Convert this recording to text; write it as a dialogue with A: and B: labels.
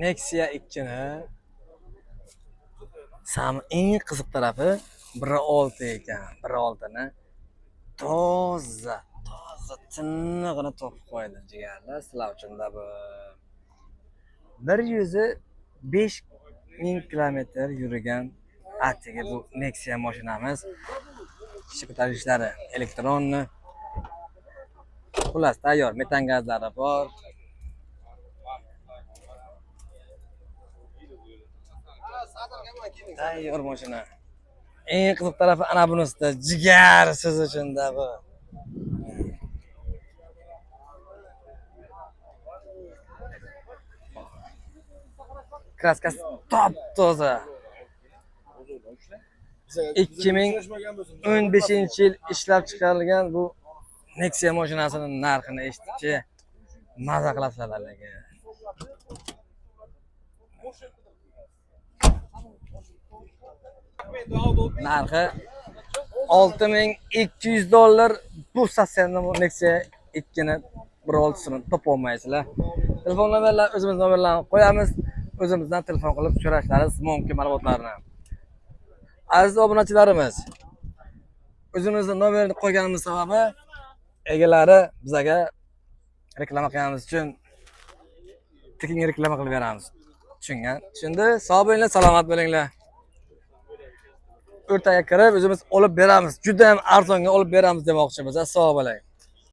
A: Nexia 2 ni eng qiziq tarafi 1.6 ekan. 1.6 ni toza tinig'ini topib qo'ydi jigarlar. Sizlar uchun da bu 105.000 kilometr yurgan atigi bu Nexia mashinamiz. Kishi ko'tarishlari elektronni. Xullas tayyor, metan gazlari bor. Tayyor mashina. Eng qiziq tarafi ana bunisida jigar siz uchun da bu. Kraskasi top-toza. 2015-yil ishlab chiqarilgan bu Nexia mashinasining narxini eshitib maza qilasizlar lekin. Narxi $6,200. Bu stasionarda Nexia 2 ni 1.6 topa olmaysizlar. Telefon nomerlarini o'zimiz nomerlarini qo'yamiz. O'zimizdan telefon qilib so'rashlaringiz mumkin ma'lumotlarni. Aziz obunachilarimiz, o'zimizning nomerni qo'yganimiz sababi egalari bizga reklama qilganimiz uchun tekin reklama qilib beramiz. Tushundi? Sog' bo'linglar, salomat bo'linglar. O'rtaga kirib o'zimiz olib beramiz. Juda ham arzonga olib beramiz demoqchimiz. Sog' bo'ling.